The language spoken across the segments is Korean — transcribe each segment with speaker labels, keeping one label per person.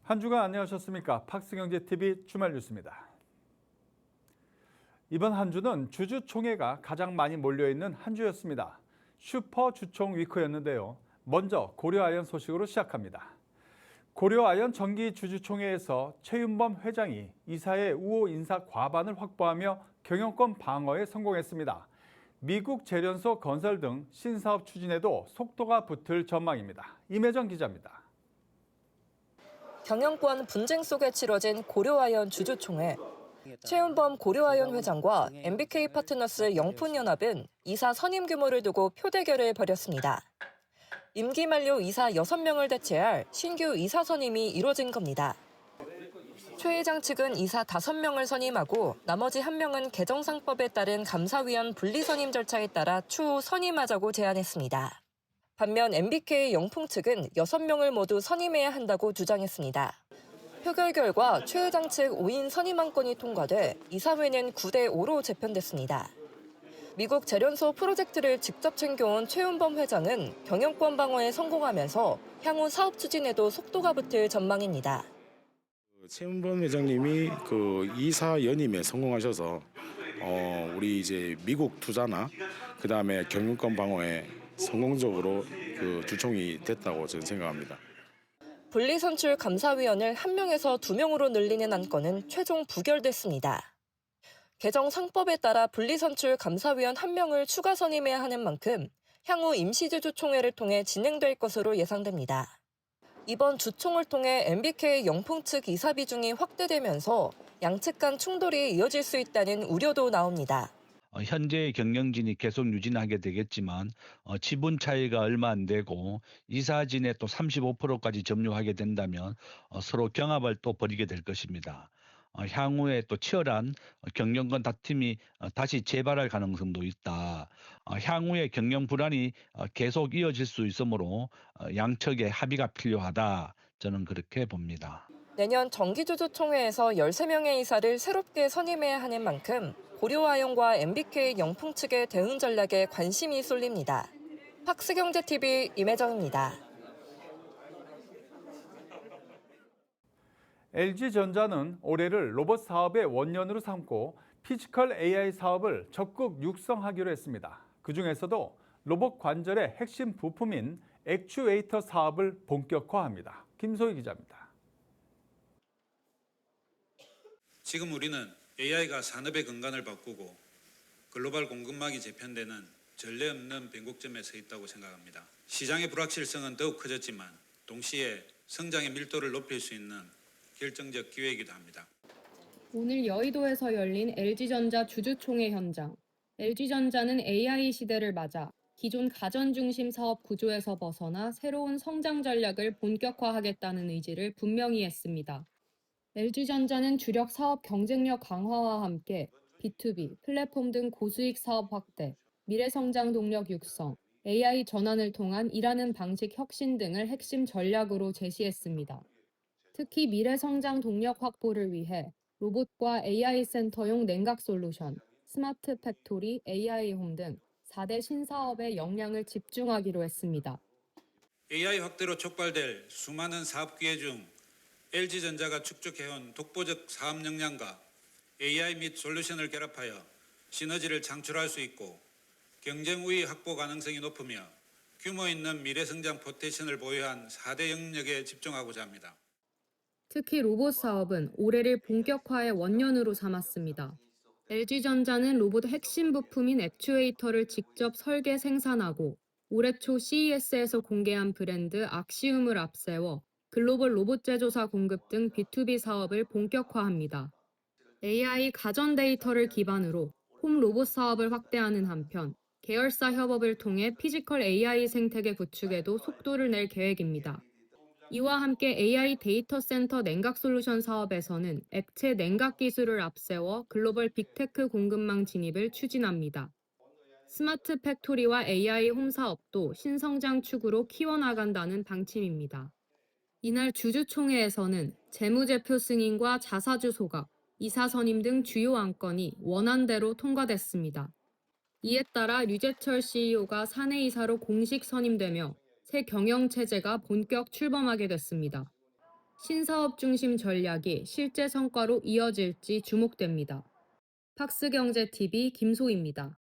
Speaker 1: 한 주간 안녕하셨습니까? 팍스경제TV 주말 뉴스입니다. 이번 한 주는 주주총회가 가장 많이 몰려있는 한 주였습니다. 슈퍼 주총 위크였는데요. 먼저 고려아연 소식으로 시작합니다. 고려아연 정기 주주총회에서 최윤범 회장이 이사의 우호 인사 과반을 확보하며 경영권 방어에 성공했습니다. 미국 재련소 건설 등 신사업 추진에도 속도가 붙을 전망입니다. 임혜정 기자입니다.
Speaker 2: 경영권 분쟁 속에 치러진 고려아연 주주총회. 최윤범 고려아연 회장과 MBK 파트너스 영푼연합은 이사 선임 규모를 두고 표대결을 벌였습니다. 임기 만료 이사 6명을 대체할 신규 이사 선임이 이뤄진 겁니다. 최 회장 측은 이사 5명을 선임하고 나머지 1명은 개정상법에 따른 감사위원 분리선임 절차에 따라 추후 선임하자고 제안했습니다. 반면 MBK 영풍 측은 6명을 모두 선임해야 한다고 주장했습니다. 표결 결과 최 회장 측 5인 선임안건이 통과돼 이사회는 9대5로 재편됐습니다. 미국 재련소 프로젝트를 직접 챙겨온 최윤범 회장은 경영권 방어에 성공하면서 향후 사업 추진에도 속도가 붙을 전망입니다.
Speaker 3: 최윤범 회장님이 이사 연임에 성공하셔서 우리 이제 미국 투자나 그다음에 경영권 방어에 성공적으로 주총이 됐다고 저는 생각합니다.
Speaker 2: 분리선출 감사위원을 1명에서 2명으로 늘리는 안건은 최종 부결됐습니다. 개정 상법에 따라 분리선출 감사위원 1명을 추가 선임해야 하는 만큼 향후 임시주주총회를 통해 진행될 것으로 예상됩니다. 이번 주총을 통해 MBK 영풍 측 이사 비중이 확대되면서 양측 간 충돌이 이어질 수 있다는 우려도 나옵니다.
Speaker 4: 현재의 경영진이 계속 유진하게 되겠지만 지분 차이가 얼마 안 되고 이사진에 또 35%까지 점유하게 된다면 서로 경합을 또 벌이게 될 것입니다. 향후에 또 치열한 경영권 다툼이 다시 재발할 가능성도 있다. 향후에 경영 불안이 계속 이어질 수 있으므로 양측의 합의가 필요하다. 저는 그렇게 봅니다.
Speaker 2: 내년 정기주주총회에서 13명의 이사를 새롭게 선임해야 하는 만큼 고려아연과 MBK 영풍 측의 대응 전략에 관심이 쏠립니다. 팍스경제TV 임혜정입니다.
Speaker 1: LG전자는 올해를 로봇 사업의 원년으로 삼고 피지컬 AI 사업을 적극 육성하기로 했습니다. 그중에서도 로봇 관절의 핵심 부품인 액추에이터 사업을 본격화합니다. 김소희 기자입니다.
Speaker 5: 지금 우리는 AI가 산업의 근간을 바꾸고 글로벌 공급망이 재편되는 전례 없는 변곡점에 서 있다고 생각합니다. 시장의 불확실성은 더욱 커졌지만 동시에 성장의 밀도를 높일 수 있는 결정적 기회이기도 합니다.
Speaker 6: 오늘 여의도에서 열린 LG전자 주주총회 현장. LG전자는 AI 시대를 맞아 기존 가전 중심 사업 구조에서 벗어나 새로운 성장 전략을 본격화하겠다는 의지를 분명히 했습니다. LG전자는 주력 사업 경쟁력 강화와 함께 B2B, 플랫폼 등 고수익 사업 확대, 미래성장 동력 육성, AI 전환을 통한 일하는 방식 혁신 등을 핵심 전략으로 제시했습니다. 특히 미래성장 동력 확보를 위해 로봇과 AI 센터용 냉각 솔루션, 스마트 팩토리, AI 홈 등 4대 신사업에 역량을 집중하기로 했습니다.
Speaker 5: AI 확대로 촉발될 수많은 사업 기회 중 LG전자가 축적해온 독보적 사업 역량과 AI 및 솔루션을 결합하여 시너지를 창출할 수 있고 경쟁 우위 확보 가능성이 높으며 규모 있는 미래성장 포텐션을 보유한 4대 영역에 집중하고자 합니다.
Speaker 6: 특히 로봇 사업은 올해를 본격화의 원년으로 삼았습니다. LG전자는 로봇 핵심 부품인 액추에이터를 직접 설계 생산하고 올해 초 CES에서 공개한 브랜드 악시움을 앞세워 글로벌 로봇 제조사 공급 등 B2B 사업을 본격화합니다. AI 가전 데이터를 기반으로 홈 로봇 사업을 확대하는 한편 계열사 협업을 통해 피지컬 AI 생태계 구축에도 속도를 낼 계획입니다. 이와 함께 AI 데이터 센터 냉각 솔루션 사업에서는 액체 냉각 기술을 앞세워 글로벌 빅테크 공급망 진입을 추진합니다. 스마트 팩토리와 AI 홈 사업도 신성장 축으로 키워나간다는 방침입니다. 이날 주주총회에서는 재무제표 승인과 자사주 소각, 이사 선임 등 주요 안건이 원안대로 통과됐습니다. 이에 따라 류재철 CEO가 사내이사로 공식 선임되며 새 경영체제가 본격 출범하게 됐습니다. 신사업 중심 전략이 실제 성과로 이어질지 주목됩니다. 팍스경제TV 김소희입니다.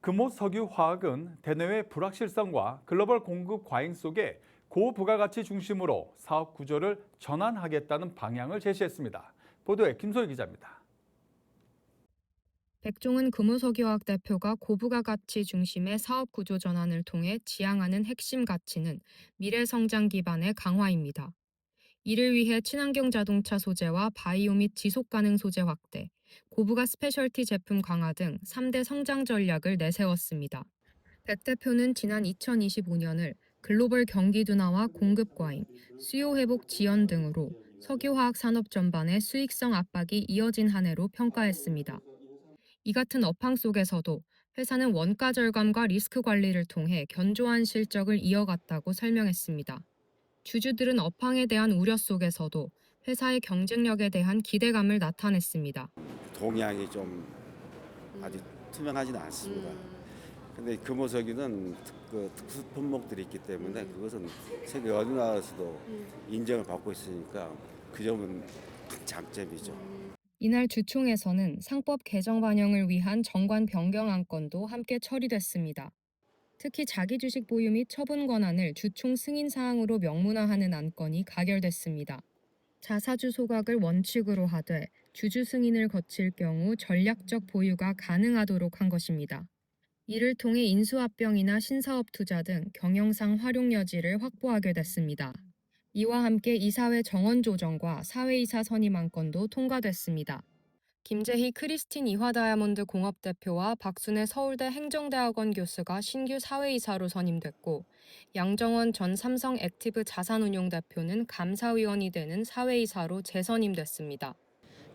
Speaker 1: 금호 석유 화학은 대내외 불확실성과 글로벌 공급 과잉 속에 고부가가치 중심으로 사업 구조를 전환하겠다는 방향을 제시했습니다. 보도에 김소희 기자입니다.
Speaker 6: 백종은 금호석유화학 대표가 고부가가치 중심의 사업 구조 전환을 통해 지향하는 핵심 가치는 미래 성장 기반의 강화입니다. 이를 위해 친환경 자동차 소재와 바이오 및 지속 가능 소재 확대, 고부가 스페셜티 제품 강화 등 3대 성장 전략을 내세웠습니다. 백 대표는 지난 2025년을 글로벌 경기 둔화와 공급 과잉, 수요 회복 지연 등으로 석유화학 산업 전반의 수익성 압박이 이어진 한 해로 평가했습니다. 이 같은 업황 속에서도 회사는 원가 절감과 리스크 관리를 통해 견조한 실적을 이어갔다고 설명했습니다. 주주들은 업황에 대한 우려 속에서도 회사의 경쟁력에 대한 기대감을 나타냈습니다.
Speaker 7: 동향이 좀 아주 투명하지는 않습니다. 근데 금호석유는 특수 품목들이 있기 때문에 그것은 세계 어디 나라에서도 인정을 받고 있으니까 그 점은 큰 장점이죠.
Speaker 6: 이날 주총에서는 상법 개정 반영을 위한 정관 변경 안건도 함께 처리됐습니다. 특히 자기 주식 보유 및 처분 권한을 주총 승인 사항으로 명문화하는 안건이 가결됐습니다. 자사주 소각을 원칙으로 하되 주주 승인을 거칠 경우 전략적 보유가 가능하도록 한 것입니다. 이를 통해 인수합병이나 신사업 투자 등 경영상 활용 여지를 확보하게 됐습니다. 이와 함께 이사회 정원 조정과 사회이사 선임 안건도 통과됐습니다. 김재희 크리스틴 이화다이아몬드 공업 대표와 박순애 서울대 행정대학원 교수가 신규 사회이사로 선임됐고, 양정원 전 삼성 액티브 자산운용 대표는 감사위원이 되는 사회이사로 재선임됐습니다.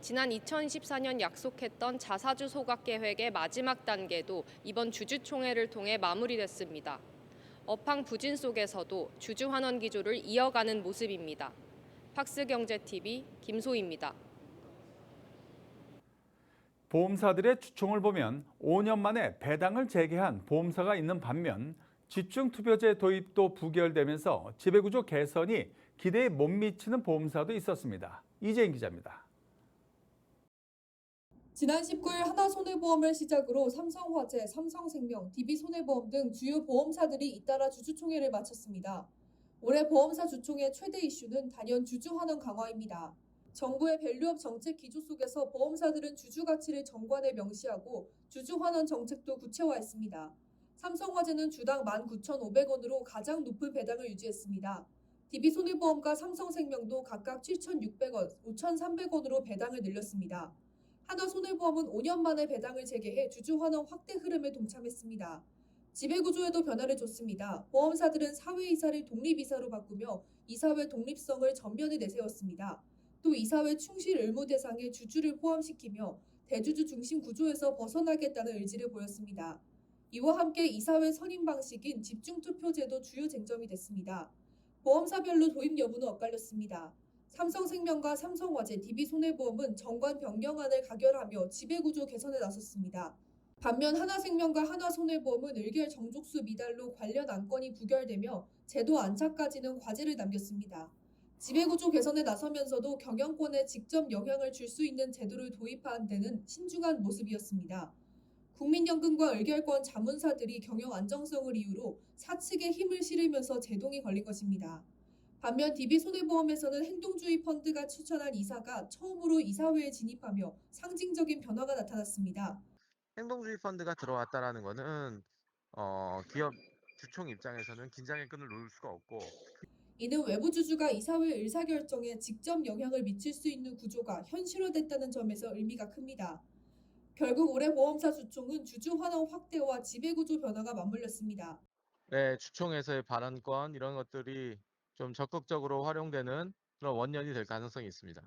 Speaker 6: 지난 2024년 약속했던 자사주 소각 계획의 마지막 단계도 이번 주주총회를 통해 마무리됐습니다. 업황 부진 속에서도 주주 환원 기조를 이어가는 모습입니다. 팍스경제TV 김소희입니다.
Speaker 1: 보험사들의 주총을 보면 5년 만에 배당을 재개한 보험사가 있는 반면 집중투표제 도입도 부결되면서 지배구조 개선이 기대에 못 미치는 보험사도 있었습니다. 이재인 기자입니다.
Speaker 8: 지난 19일 하나손해보험을 시작으로 삼성화재, 삼성생명, DB손해보험 등 주요 보험사들이 잇따라 주주총회를 마쳤습니다. 올해 보험사 주총의 최대 이슈는 단연 주주환원 강화입니다. 정부의 밸류업 정책 기조 속에서 보험사들은 주주 가치를 정관에 명시하고 주주환원 정책도 구체화했습니다. 삼성화재는 주당 19,500원으로 가장 높은 배당을 유지했습니다. DB손해보험과 삼성생명도 각각 7,600원, 5,300원으로 배당을 늘렸습니다. 하나손해보험은 5년 만에 배당을 재개해 주주환원 확대 흐름에 동참했습니다. 지배구조에도 변화를 줬습니다. 보험사들은 사회이사를 독립이사로 바꾸며 이사회 독립성을 전면에 내세웠습니다. 또 이사회 충실 의무 대상에 주주를 포함시키며 대주주 중심 구조에서 벗어나겠다는 의지를 보였습니다. 이와 함께 이사회 선임 방식인 집중투표제도 주요 쟁점이 됐습니다. 보험사별로 도입 여부는 엇갈렸습니다. 삼성생명과 삼성화재, DB손해보험은 정관 변경안을 가결하며 지배구조 개선에 나섰습니다. 반면 하나생명과 하나손해보험은 의결 정족수 미달로 관련 안건이 부결되며 제도 안착까지는 과제를 남겼습니다. 지배구조 개선에 나서면서도 경영권에 직접 영향을 줄 수 있는 제도를 도입한 데는 신중한 모습이었습니다. 국민연금과 의결권 자문사들이 경영 안정성을 이유로 사측에 힘을 실으면서 제동이 걸린 것입니다. 반면 DB손해보험에서는 행동주의 펀드가 추천한 이사가 처음으로 이사회에 진입하며 상징적인 변화가 나타났습니다.
Speaker 9: 행동주의 펀드가 들어왔다라는 거는 기업 주총 입장에서는 긴장의 끈을 놓을 수가 없고,
Speaker 8: 이는 외부 주주가 이사회 의사결정에 직접 영향을 미칠 수 있는 구조가 현실화됐다는 점에서 의미가 큽니다. 결국 올해 보험사 주총은 주주 환원 확대와 지배구조 변화가 맞물렸습니다.
Speaker 9: 네, 주총에서의 발언권 이런 것들이 좀 적극적으로 활용되는 그런 원년이 될 가능성이 있습니다.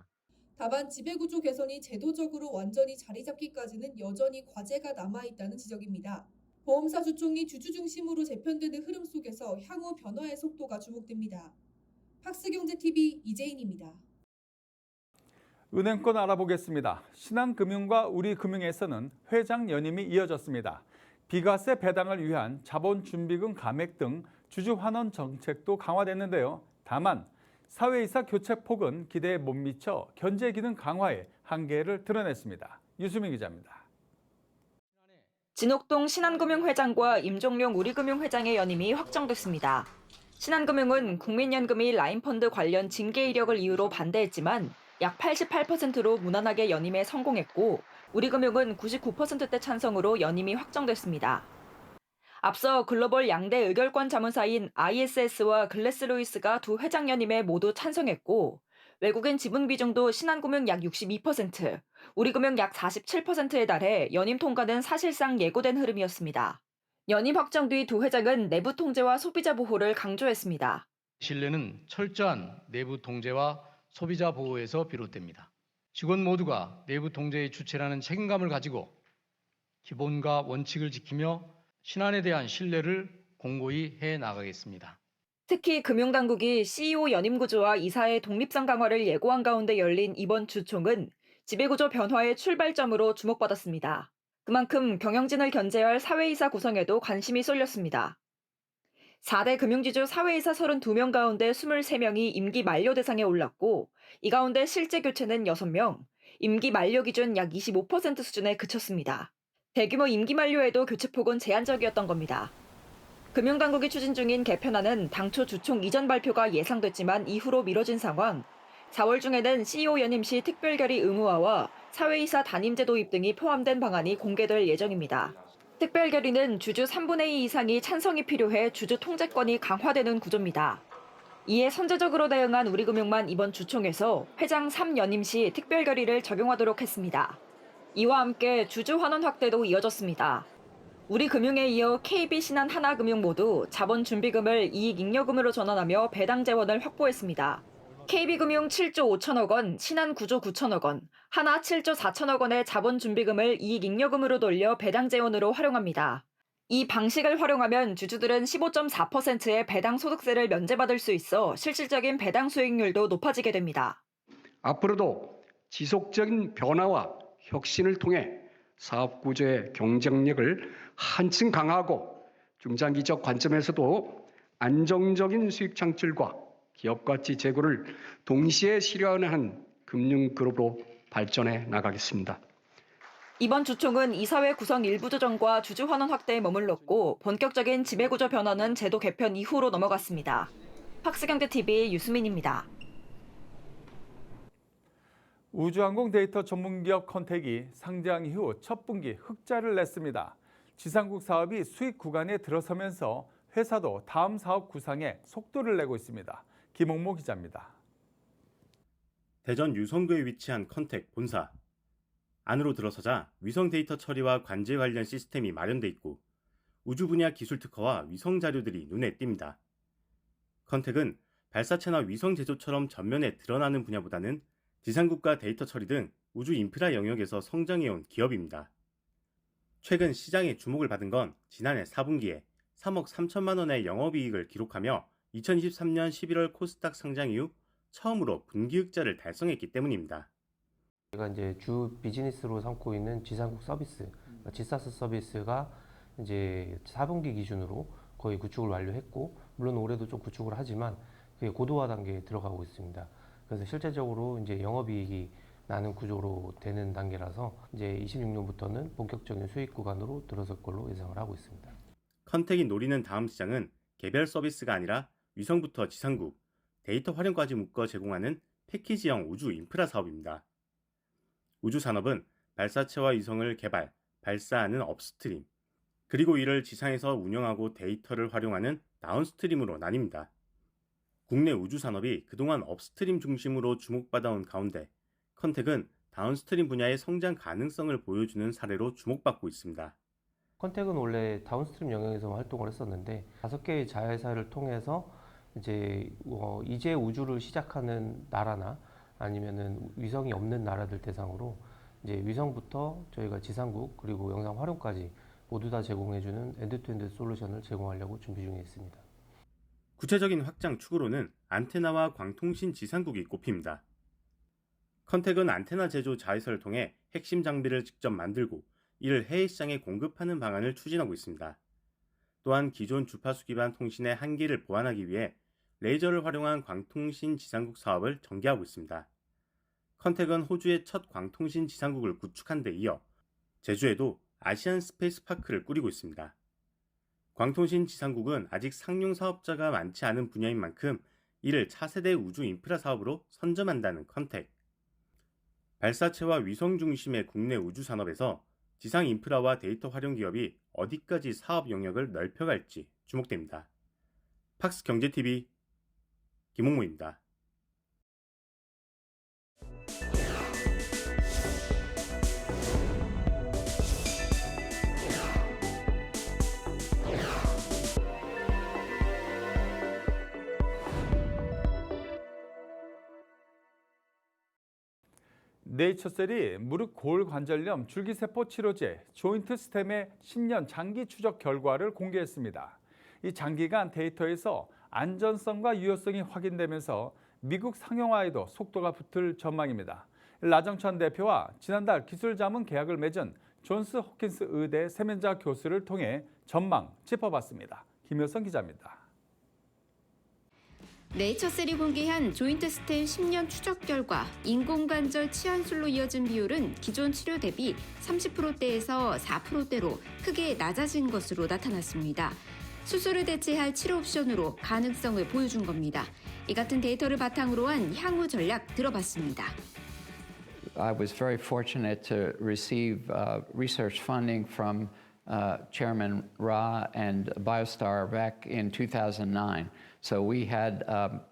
Speaker 8: 다만 지배구조 개선이 제도적으로 완전히 자리 잡기까지는 여전히 과제가 남아있다는 지적입니다. 보험사 주총이 주주 중심으로 재편되는 흐름 속에서 향후 변화의 속도가 주목됩니다. 팍스경제TV 이재인입니다.
Speaker 1: 은행권 알아보겠습니다. 신한금융과 우리금융에서는 회장 연임이 이어졌습니다. 비과세 배당을 위한 자본준비금 감액 등 주주 환원 정책도 강화됐는데요. 다만 사회이사 교체폭은 기대에 못 미쳐 견제 기능 강화에 한계를 드러냈습니다. 유수민 기자입니다.
Speaker 2: 진옥동 신한금융회장과 임종룡 우리금융회장의 연임이 확정됐습니다. 신한금융은 국민연금이 라인펀드 관련 징계 이력을 이유로 반대했지만 약 88%로 무난하게 연임에 성공했고 우리금융은 99%대 찬성으로 연임이 확정됐습니다. 앞서 글로벌 양대 의결권 자문사인 ISS와 글래스로이스가 두 회장 연임에 모두 찬성했고 외국인 지분 비중도 신한금융 약 62%, 우리금융 약 47%에 달해 연임 통과는 사실상 예고된 흐름이었습니다. 연임 확정 뒤 두 회장은 내부 통제와 소비자 보호를 강조했습니다.
Speaker 10: 신뢰는 철저한 내부 통제와 소비자 보호에서 비롯됩니다. 직원 모두가 내부 통제의 주체라는 책임감을 가지고 기본과 원칙을 지키며 신한에 대한 신뢰를 공고히 해 나가겠습니다.
Speaker 2: 특히 금융당국이 CEO 연임 구조와 이사의 독립성 강화를 예고한 가운데 열린 이번 주총은 지배구조 변화의 출발점으로 주목받았습니다. 그만큼 경영진을 견제할 사회이사 구성에도 관심이 쏠렸습니다. 4대 금융지주 사회이사 32명 가운데 23명이 임기 만료 대상에 올랐고 이 가운데 실제 교체는 6명, 임기 만료 기준 약 25% 수준에 그쳤습니다. 대규모 임기 만료에도 교체폭은 제한적이었던 겁니다. 금융당국이 추진 중인 개편안은 당초 주총 이전 발표가 예상됐지만 이후로 미뤄진 상황, 4월 중에는 CEO 연임 시 특별결의 의무화와 사회이사 단임제 도입 등이 포함된 방안이 공개될 예정입니다. 특별결의는 주주 3분의 2 이상이 찬성이 필요해 주주 통제권이 강화되는 구조입니다. 이에 선제적으로 대응한 우리금융만 이번 주총에서 회장 3연임 시 특별결의를 적용하도록 했습니다. 이와 함께 주주 환원 확대도 이어졌습니다. 우리금융에 이어 KB, 신한, 하나금융 모두 자본준비금을 이익잉여금으로 전환하며 배당 재원을 확보했습니다. KB금융 7조 5천억 원, 신한 9조 9천억 원, 하나 7조 4천억 원의 자본준비금을 이익잉여금으로 돌려 배당 재원으로 활용합니다. 이 방식을 활용하면 주주들은 15.4%의 배당 소득세를 면제받을 수 있어 실질적인 배당 수익률도 높아지게 됩니다.
Speaker 11: 앞으로도 지속적인 변화와 혁신을 통해 사업 구조의 경쟁력을 한층 강화하고 중장기적 관점에서도 안정적인 수익 창출과 기업 가치 제고를 동시에 실현하는 금융그룹으로 발전해 나가겠습니다.
Speaker 2: 이번 주총은 이사회 구성 일부 조정과 주주 환원 확대에 머물렀고 본격적인 지배구조 변화는 제도 개편 이후로 넘어갔습니다. 박스경제TV 유수민입니다.
Speaker 1: 우주항공 데이터 전문기업 컨택이 상장 이후 첫 분기 흑자를 냈습니다. 지상국 사업이 수익 구간에 들어서면서 회사도 다음 사업 구상에 속도를 내고 있습니다. 김홍모 기자입니다.
Speaker 12: 대전 유성구에 위치한 컨택 본사. 안으로 들어서자 위성 데이터 처리와 관제 관련 시스템이 마련돼 있고 우주 분야 기술 특허와 위성 자료들이 눈에 띕니다. 컨택은 발사체나 위성 제조처럼 전면에 드러나는 분야보다는 지상국과 데이터 처리 등 우주 인프라 영역에서 성장해온 기업입니다. 최근 시장의 주목을 받은 건 지난해 4분기에 3억 3천만 원의 영업이익을 기록하며 2023년 11월 코스닥 상장 이후 처음으로 분기 흑자를 달성했기 때문입니다.
Speaker 13: 제가 이제 주 비즈니스로 삼고 있는 지상국 서비스, 지사스 서비스가 이제 4분기 기준으로 거의 구축을 완료했고, 물론 올해도 좀 구축을 하지만 그게 고도화 단계에 들어가고 있습니다. 그래서 실제적으로 이제 영업이익이 나는 구조로 되는 단계라서 이제 26년부터는 본격적인 수익 구간으로 들어설 걸로 예상을 하고 있습니다.
Speaker 12: 컨택이 노리는 다음 시장은 개별 서비스가 아니라 위성부터 지상국, 데이터 활용까지 묶어 제공하는 패키지형 우주 인프라 사업입니다. 우주 산업은 발사체와 위성을 개발, 발사하는 업스트림, 그리고 이를 지상에서 운영하고 데이터를 활용하는 다운스트림으로 나뉩니다. 국내 우주 산업이 그동안 업스트림 중심으로 주목받아온 가운데 컨택은 다운스트림 분야의 성장 가능성을 보여주는 사례로 주목받고 있습니다.
Speaker 13: 컨택은 원래 다운스트림 영역에서 활동을 했었는데 5개의 자회사를 통해서 이제 우주를 시작하는 나라나 아니면은 위성이 없는 나라들 대상으로 이제 위성부터 저희가 지상국 그리고 영상 활용까지 모두 다 제공해주는 엔드투엔드 솔루션을 제공하려고 준비 중에 있습니다.
Speaker 12: 구체적인 확장 축으로는 안테나와 광통신 지상국이 꼽힙니다. 컨택은 안테나 제조 자회사를 통해 핵심 장비를 직접 만들고 이를 해외 시장에 공급하는 방안을 추진하고 있습니다. 또한 기존 주파수 기반 통신의 한계를 보완하기 위해 레이저를 활용한 광통신 지상국 사업을 전개하고 있습니다. 컨택은 호주의 첫 광통신 지상국을 구축한 데 이어 제주에도 아시안 스페이스 파크를 꾸리고 있습니다. 광통신 지상국은 아직 상용 사업자가 많지 않은 분야인 만큼 이를 차세대 우주 인프라 사업으로 선점한다는 컨택. 발사체와 위성 중심의 국내 우주 산업에서 지상 인프라와 데이터 활용 기업이 어디까지 사업 영역을 넓혀갈지 주목됩니다. 팍스 경제TV 김홍무입니다.
Speaker 1: 네이처셀이 무릎 골관절염 줄기세포 치료제 조인트 스템의 10년 장기 추적 결과를 공개했습니다. 이 장기간 데이터에서 안전성과 유효성이 확인되면서 미국 상용화에도 속도가 붙을 전망입니다. 라정천 대표와 지난달 기술 자문 계약을 맺은 존스 홉킨스 의대 세면자 교수를 통해 전망 짚어봤습니다. 김효성 기자입니다.
Speaker 14: 네이처셀이 공개한 조인트 스템 10년 추적 결과 인공관절 치환술로 이어진 비율은 기존 치료 대비 30%대에서 4%대로 크게 낮아진 것으로 나타났습니다. 수술을 대체할 치료 옵션으로 가능성을 보여준 겁니다. 이 같은 데이터를 바탕으로 한 향후 전략 들어봤습니다.
Speaker 15: I was very fortunate to receive research funding from Chairman Ra and BioStar back in 2009. So we had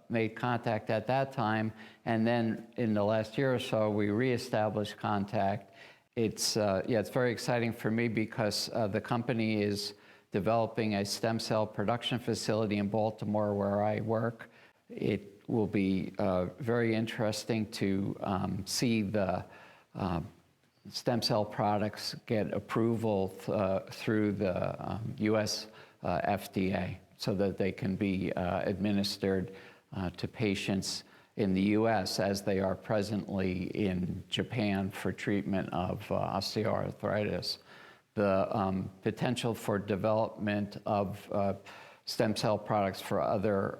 Speaker 15: made contact at that time, and then in the last year or so, we reestablished contact. It's very exciting for me because the company is developing a stem cell production facility in Baltimore where I work. It will be very interesting to see the stem cell products get approval through the US FDA so that they can be administered to patients in the US as they are presently in Japan for treatment of osteoarthritis. The potential for development of stem cell products for other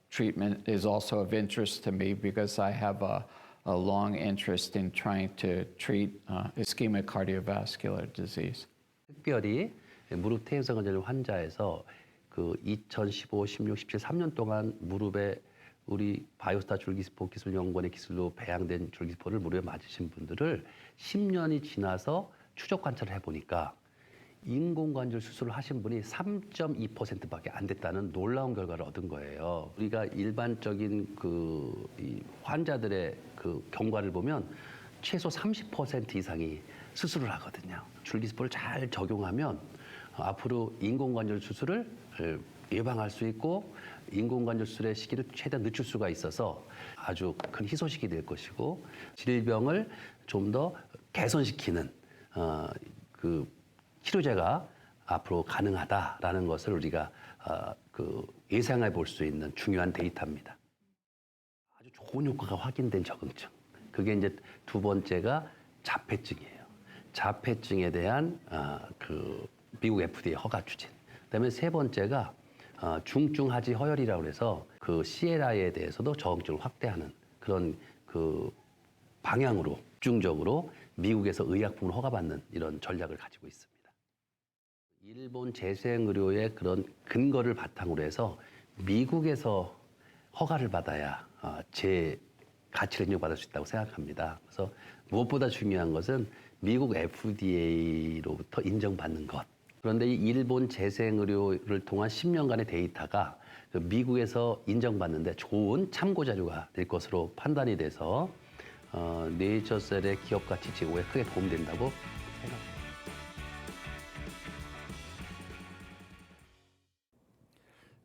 Speaker 15: treatment is also of interest to me because I have a long interest in trying to treat ischemic cardiovascular disease.
Speaker 16: 특별히 무릎 퇴행성 관절 환자에서 그 2015, 16, 17, 3년 동안 무릎에 우리 바이오스타 줄기세포 기술연구원의 기술로 배양된 줄기세포를 무릎에 맞으신 분들을 10년이 지나서 추적 관찰을 해보니까 인공관절 수술을 하신 분이 3.2%밖에 안 됐다는 놀라운 결과를 얻은 거예요. 우리가 일반적인 이 환자들의 그 경과를 보면 최소 30% 이상이 수술을 하거든요. 줄기세포를 잘 적용하면 앞으로 인공관절 수술을 예방할 수 있고 인공관절 수술의 시기를 최대한 늦출 수가 있어서 아주 큰 희소식이 될 것이고 질병을 좀 더 개선시키는 그 치료제가 앞으로 가능하다라는 것을 우리가 예상해 볼 수 있는 중요한 데이터입니다. 아주 좋은 효과가 확인된 적응증. 그게 이제 두 번째가 자폐증이에요. 자폐증에 대한 미국 FDA 허가 추진. 그다음에 세 번째가 중증하지 허혈이라고 해서 그 CLI에 대해서도 적응증을 확대하는 그런 그 방향으로 집중적으로 미국에서 의약품을 허가받는 이런 전략을 가지고 있습니다. 일본 재생의료의 그런 근거를 바탕으로 해서 미국에서 허가를 받아야 제 가치를 인정받을 수 있다고 생각합니다. 그래서 무엇보다 중요한 것은 미국 FDA로부터 인정받는 것. 그런데 이 일본 재생의료를 통한 10년간의 데이터가 미국에서 인정받는데 좋은 참고 자료가 될 것으로 판단이 돼서 네이처셀의 기업 가치 제고에 크게 도움된다고 생각합니다.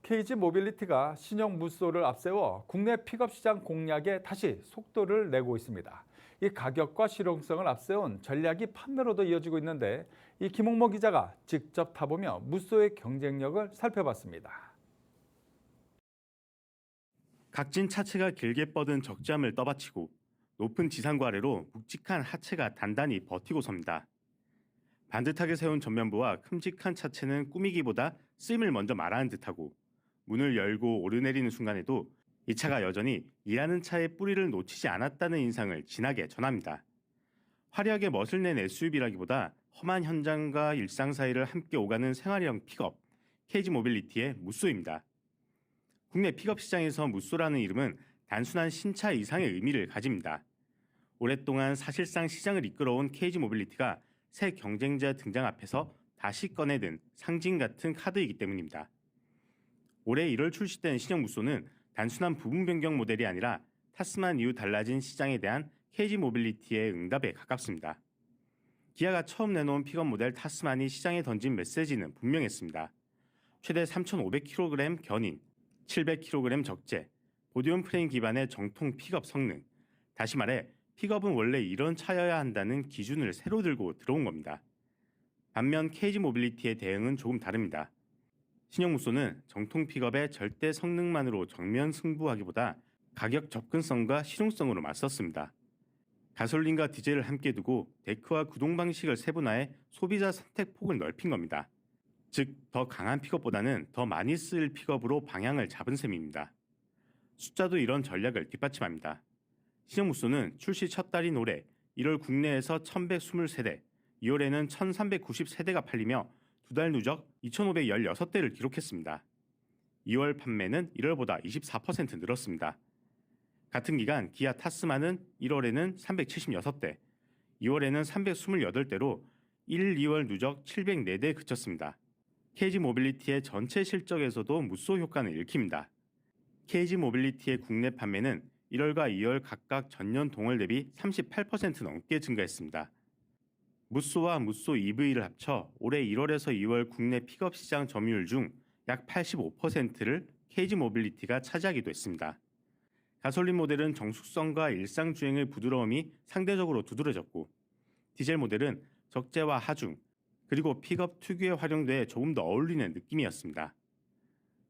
Speaker 1: KG 모빌리티가 신형 무쏘를 앞세워 국내 픽업 시장 공략에 다시 속도를 내고 있습니다. 이 가격과 실용성을 앞세운 전략이 판매로도 이어지고 있는데 이 김홍모 기자가 직접 타보며 무쏘의 경쟁력을 살펴봤습니다.
Speaker 12: 각진 차체가 길게 뻗은 적잠을 떠받치고 높은 지상과 아래로 묵직한 하체가 단단히 버티고 섭니다. 반듯하게 세운 전면부와 큼직한 차체는 꾸미기보다 쓰임을 먼저 말하는 듯하고 문을 열고 오르내리는 순간에도 이 차가 여전히 일하는 차의 뿌리를 놓치지 않았다는 인상을 진하게 전합니다. 화려하게 멋을 낸 SUV라기보다 험한 현장과 일상 사이를 함께 오가는 생활형 픽업, KG 모빌리티의 무쏘입니다. 국내 픽업 시장에서 무쏘라는 이름은 단순한 신차 이상의 의미를 가집니다. 오랫동안 사실상 시장을 이끌어온 KG 모빌리티가 새 경쟁자 등장 앞에서 다시 꺼내든 상징 같은 카드이기 때문입니다. 올해 1월 출시된 신형 무쏘는 단순한 부분 변경 모델이 아니라 타스만 이후 달라진 시장에 대한 KG 모빌리티의 응답에 가깝습니다. 기아가 처음 내놓은 픽업 모델 타스만이 시장에 던진 메시지는 분명했습니다. 최대 3,500kg 견인, 700kg 적재, 보디움 프레임 기반의 정통 픽업 성능. 다시 말해 픽업은 원래 이런 차여야 한다는 기준을 새로 들고 들어온 겁니다. 반면 KG 모빌리티의 대응은 조금 다릅니다. 신형 무쏘는 정통 픽업의 절대 성능만으로 정면 승부하기보다 가격 접근성과 실용성으로 맞섰습니다. 가솔린과 디젤을 함께 두고 데크와 구동 방식을 세분화해 소비자 선택 폭을 넓힌 겁니다. 즉, 더 강한 픽업보다는 더 많이 쓰일 픽업으로 방향을 잡은 셈입니다. 숫자도 이런 전략을 뒷받침합니다. 신형 무쏘는 출시 첫 달인 올해 1월 국내에서 1,123대, 2월에는 1,390세대가 팔리며 두 달 누적 2,516대를 기록했습니다. 2월 판매는 1월보다 24% 늘었습니다. 같은 기간 기아 타스만은 1월에는 376대, 2월에는 328대로 1, 2월 누적 704대에 그쳤습니다. KG 모빌리티의 전체 실적에서도 무쏘 효과는 읽힙니다. KG 모빌리티의 국내 판매는 1월과 2월 각각 전년 동월 대비 38% 넘게 증가했습니다. 무쏘와 무쏘 EV를 합쳐 올해 1월에서 2월 국내 픽업 시장 점유율 중 약 85%를 KG 모빌리티가 차지하기도 했습니다. 가솔린 모델은 정숙성과 일상 주행의 부드러움이 상대적으로 두드러졌고, 디젤 모델은 적재와 하중, 그리고 픽업 특유의 활용도에 조금 더 어울리는 느낌이었습니다.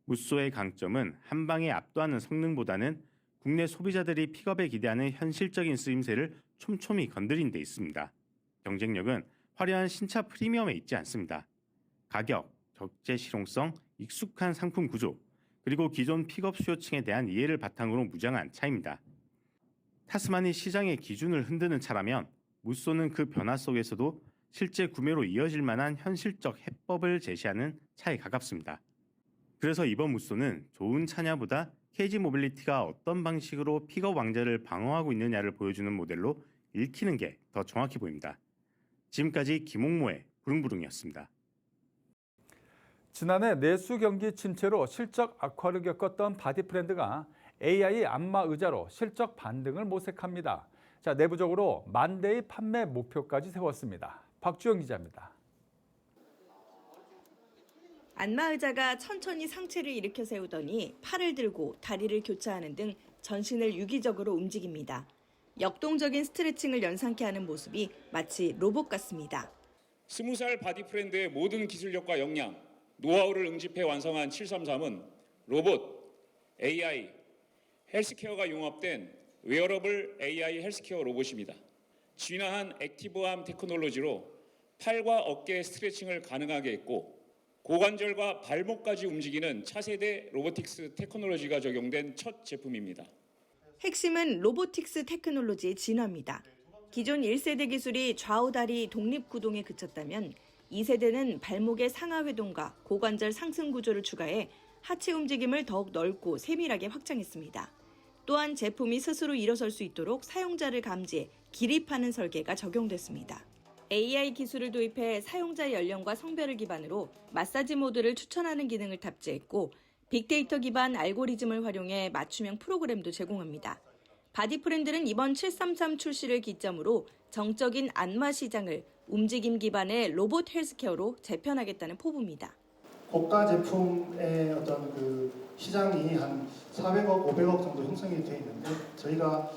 Speaker 12: 무쏘의 강점은 한 방에 압도하는 성능보다는 국내 소비자들이 픽업에 기대하는 현실적인 쓰임새를 촘촘히 건드린 데 있습니다. 경쟁력은 화려한 신차 프리미엄에 있지 않습니다. 가격, 적재 실용성, 익숙한 상품 구조, 그리고 기존 픽업 수요층에 대한 이해를 바탕으로 무장한 차입니다. 타스만이 시장의 기준을 흔드는 차라면 무쏘는 그 변화 속에서도 실제 구매로 이어질 만한 현실적 해법을 제시하는 차에 가깝습니다. 그래서 이번 무쏘는 좋은 차냐보다 KG 모빌리티가 어떤 방식으로 픽업 왕자를 방어하고 있느냐를 보여주는 모델로 읽히는 게 더 정확해 보입니다. 지금까지 김홍모의 부릉부릉이었습니다.
Speaker 1: 지난해 내수 경기 침체로 실적 악화를 겪었던 바디프렌드가 AI 안마 의자로 실적 반등을 모색합니다. 자, 내부적으로 10,000대의 판매 목표까지 세웠습니다. 박주영 기자입니다.
Speaker 17: 안마의자가 천천히 상체를 일으켜 세우더니 팔을 들고 다리를 교차하는 등 전신을 유기적으로 움직입니다. 역동적인 스트레칭을 연상케 하는 모습이 마치 로봇 같습니다.
Speaker 18: 20살 바디프렌드의 모든 기술력과 역량, 노하우를 응집해 완성한 733은 로봇, AI, 헬스케어가 융합된 웨어러블 AI 헬스케어 로봇입니다. 진화한 액티브암 테크놀로지로 팔과 어깨 스트레칭을 가능하게 했고, 고관절과 발목까지 움직이는 차세대 로보틱스 테크놀로지가 적용된 첫 제품입니다.
Speaker 17: 핵심은 로보틱스 테크놀로지의 진화입니다. 기존 1세대 기술이 좌우 다리 독립 구동에 그쳤다면 2세대는 발목의 상하 회동과 고관절 상승 구조를 추가해 하체 움직임을 더욱 넓고 세밀하게 확장했습니다. 또한 제품이 스스로 일어설 수 있도록 사용자를 감지해 기립하는 설계가 적용됐습니다. AI 기술을 도입해 사용자 연령과 성별을 기반으로 마사지 모드를 추천하는 기능을 탑재했고, 빅데이터 기반 알고리즘을 활용해 맞춤형 프로그램도 제공합니다. 바디프렌드는 이번 733 출시를 기점으로 정적인 안마 시장을 움직임 기반의 로봇 헬스케어로 재편하겠다는 포부입니다.
Speaker 19: 고가 제품의 어떤 그 시장이 한 400억, 500억 정도 형성이 되어 있는데 저희가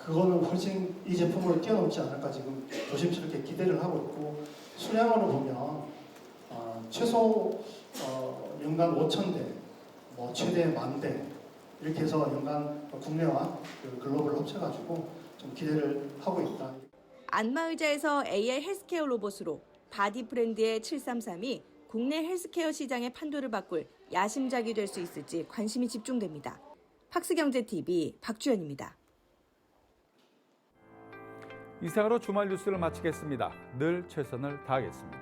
Speaker 19: 그거는 훨씬 이 제품을 뛰어넘지 않을까 지금 조심스럽게 기대를 하고 있고, 수량으로 보면 최소 연간 5,000대, 최대 10,000대 이렇게 해서 연간 국내와 글로벌 합쳐가지고 좀 기대를 하고 있다.
Speaker 17: 안마의자에서 AI 헬스케어 로봇으로 바디프렌드의 733이 국내 헬스케어 시장의 판도를 바꿀 야심작이 될 수 있을지 관심이 집중됩니다. 팍스경제TV 박주연입니다.
Speaker 1: 이상으로 주말 뉴스를 마치겠습니다. 늘 최선을 다하겠습니다.